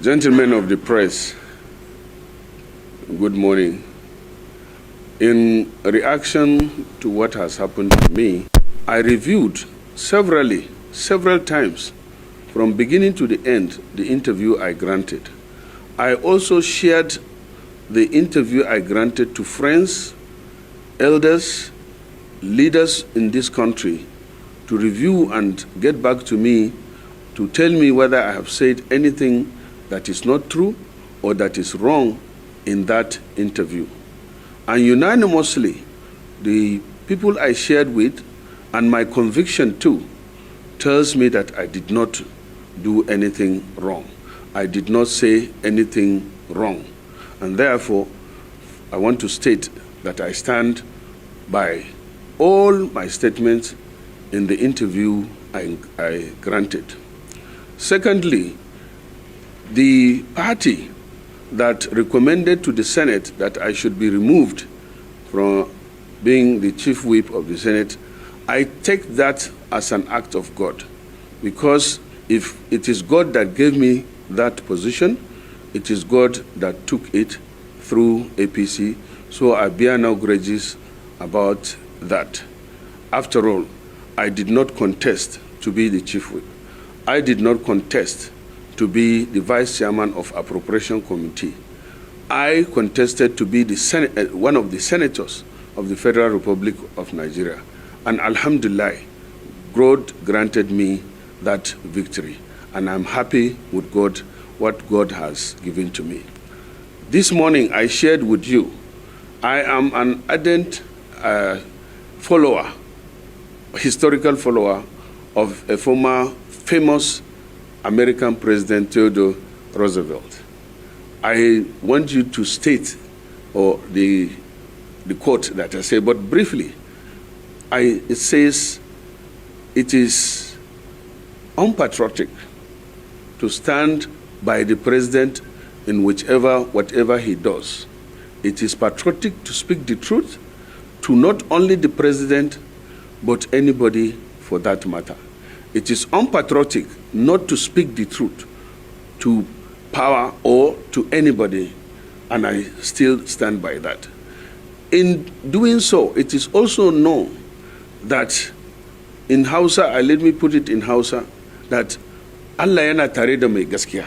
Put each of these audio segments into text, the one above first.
Gentlemen of the press, good morning. In reaction to what has happened to me, I reviewed several times, from beginning to the end, the interview I granted. I also shared the interview I granted to friends, elders, leaders in this country to review and get back to me to tell me whether I have said anything that is not true or that is wrong in that interview. And unanimously, the people I shared with, and my conviction too, tells me that I did not do anything wrong. I did not say anything wrong. And therefore, I want to state that I stand by all my statements in the interview I granted. Secondly, the party that recommended to the Senate that I should be removed from being the chief whip of the Senate, I take that as an act of God, because if it is God that gave me that position, it is God that took it through APC, so I bear no grudges about that. After all, I did not contest to be the chief whip. I did not contest to be the vice chairman of appropriation committee. I contested to be the one of the senators of the Federal Republic of Nigeria. And alhamdulillah, God granted me that victory. And I'm happy with God, what God has given to me. This morning I shared with you, I am an ardent follower, historical follower of a former famous American President Theodore Roosevelt. I want you to state the quote that I say, but briefly, it says, it is unpatriotic to stand by the president in whatever he does. It is patriotic to speak the truth to not only the president, but anybody for that matter. It is unpatriotic not to speak the truth to power or to anybody, and I still stand by that. In doing so, it is also known that in Hausa, let me put it in Hausa, that Allah yana tare da mai gaskiya,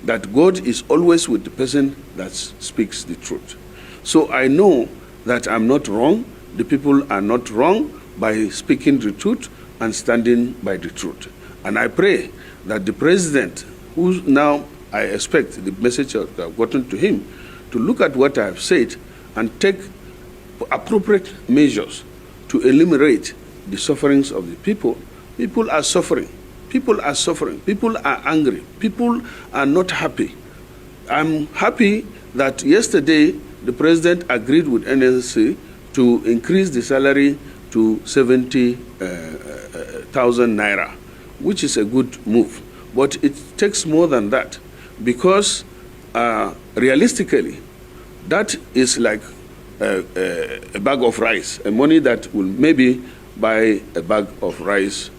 that God is always with the person that speaks the truth. So I know that I'm not wrong, the people are not wrong by speaking the truth and standing by the truth. And I pray that the president, who now I expect the message that I've gotten to him, to look at what I have said and take appropriate measures to eliminate the sufferings of the people. People are suffering. People are suffering. People are angry. People are not happy. I'm happy that yesterday the president agreed with NLC to increase the salary to 70,000 naira, which is a good move. But it takes more than that, because realistically, that is like a bag of rice, a money that will maybe buy a bag of rice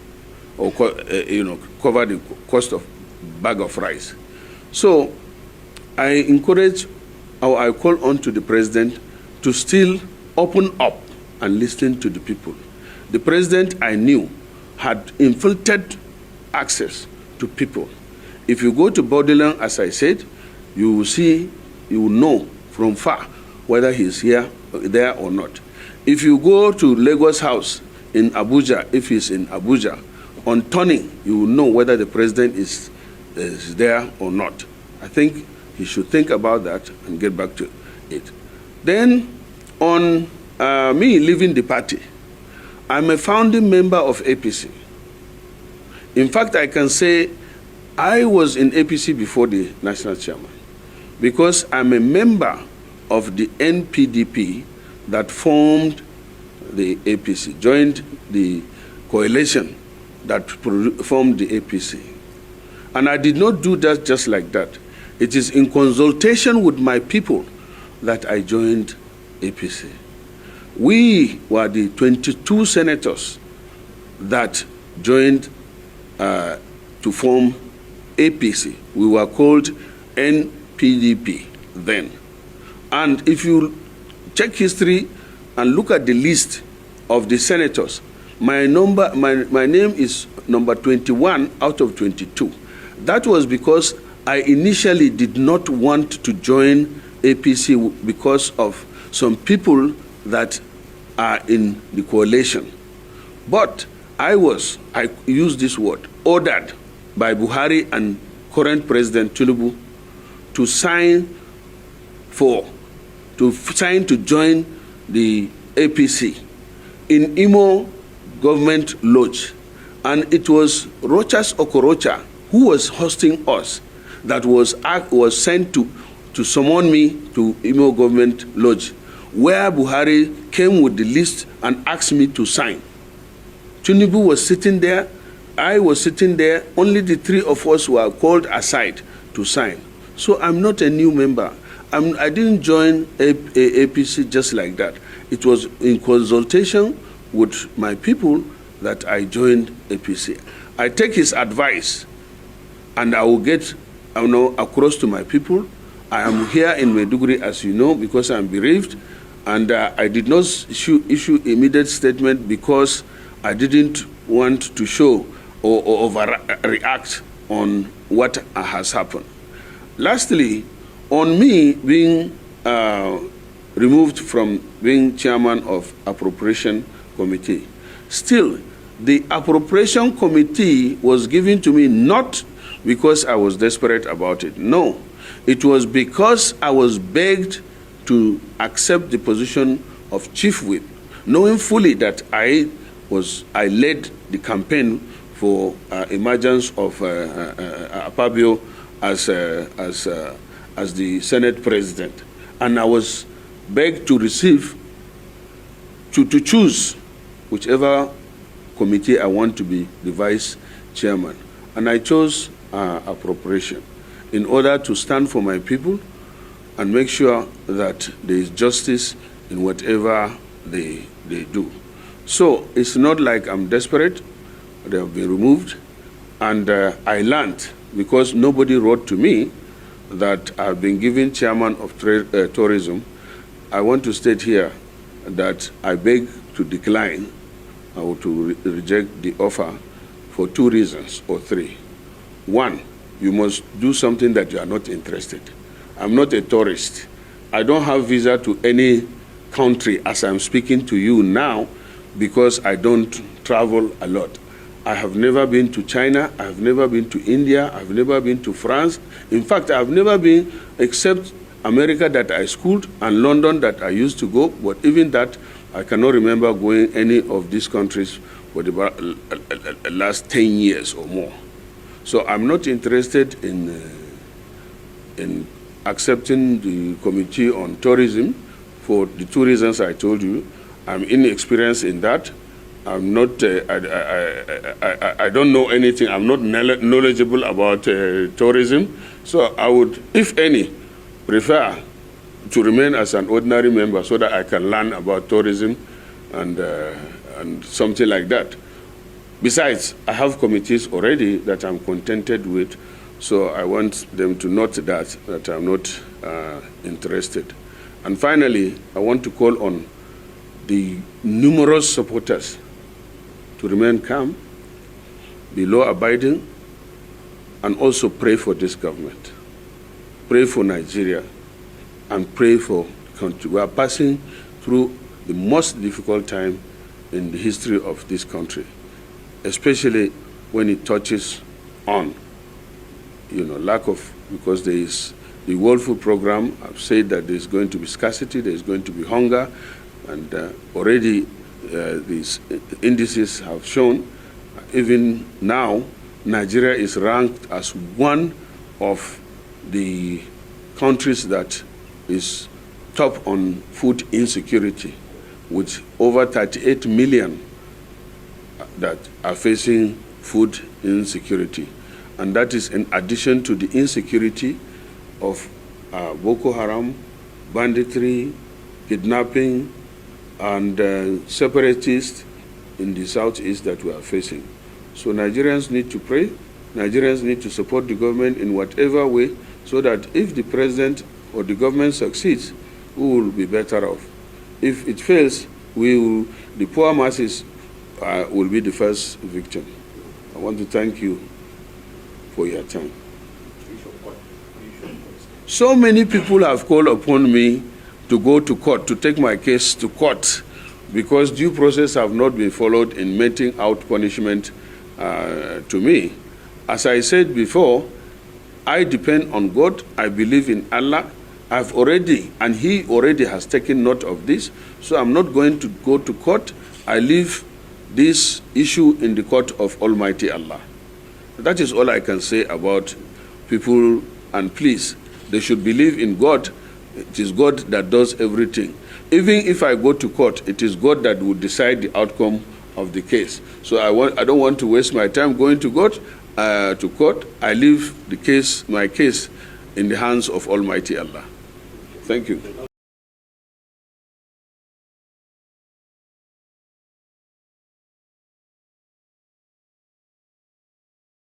or cover the cost of bag of rice. So I encourage, or I call on to the president to still open up and listen to the people. The president, I knew, had infiltrated access to people. If you go to Borderland, as I said, you will see, you will know from far whether he's there or not. If you go to Lagos House in Abuja, if he's in Abuja, on turning, you will know whether the president is there or not. I think he should think about that and get back to it. Then, on me leaving the party, I'm a founding member of APC. In fact, I can say I was in APC before the national chairman, because I'm a member of the NPDP that formed the APC, joined the coalition that formed the APC. And I did not do that just like that. It is in consultation with my people that I joined APC. We were the 22 senators that joined to form APC. We were called NPDP then. And if you check history and look at the list of the senators, my name is number 21 out of 22. That was because I initially did not want to join APC because of some people that are in the coalition. But I use this word, ordered by Buhari and current President Tinubu to sign to join the APC in Imo Government Lodge. And it was Rochas Okorocha who was hosting us that was sent to summon me to Imo Government Lodge, where Buhari came with the list and asked me to sign. Tinubu was sitting there, I was sitting there, only the three of us were called aside to sign. So I'm not a new member. I didn't join APC just like that. It was in consultation with my people that I joined APC. I take his advice and I will get across to my people. I am here in Maiduguri, as you know, because I'm bereaved, and I did not issue immediate statement because I didn't want to show or overreact on what has happened. Lastly, on me being removed from being chairman of Appropriation Committee, still, the Appropriation Committee was given to me not because I was desperate about it. No, it was because I was begged to accept the position of Chief Whip, knowing fully that I led the campaign for emergence of Apabio as the Senate President. And I was begged to to choose whichever committee I want to be the vice chairman. And I chose appropriation in order to stand for my people and make sure that there is justice in whatever they do. So it's not like I'm desperate. They have been removed. And I learned, because nobody wrote to me, that I've been given chairman of tourism. I want to state here that I beg to decline or to reject the offer for 2 reasons or 3. 1, you must do something that you are not interested. I'm not a tourist. I don't have visa to any country as I'm speaking to you now because I don't travel a lot. I have never been to China, I have never been to India, I've never been to France. In fact, I've never been except America that I schooled and London that I used to go, but even that, I cannot remember going any of these countries for the last 10 years or more. So I'm not interested in accepting the Committee on Tourism for the 2 reasons I told you. I'm inexperienced in that. I'm not, I don't know anything. I'm not knowledgeable about tourism. So I would, if any, prefer to remain as an ordinary member so that I can learn about tourism and something like that. Besides, I have committees already that I'm contented with, so I want them to note that I'm not interested. And finally, I want to call on the numerous supporters to remain calm, be law-abiding, and also pray for this government. Pray for Nigeria, and pray for the country. We are passing through the most difficult time in the history of this country, especially when it touches on, lack of, because there is the World Food Program. I've said that there's going to be scarcity, there's going to be hunger, and already these indices have shown, even now, Nigeria is ranked as one of the countries that is top on food insecurity, with over 38 million that are facing food insecurity. And that is in addition to the insecurity of Boko Haram, banditry, kidnapping, and separatists in the southeast that we are facing. So Nigerians need to pray Nigerians need to support the government in whatever way, so that if the president or the government succeeds, we will be better off. If it fails, the poor masses will be the first victim. I want to thank you for your time. So many people have called upon me to go to court, to take my case to court, because due process have not been followed in meting out punishment to me. As I said before, I depend on God. I believe in Allah. I've already, and He already has taken note of this, so I'm not going to go to court. I leave this issue in the court of Almighty Allah. That is all I can say about people, and please, they should believe in God. It is God that does everything. Even if I go to court, it is God that will decide the outcome of the case. So I don't want to waste my time going to court. I leave the case, my case, in the hands of Almighty Allah. Thank you.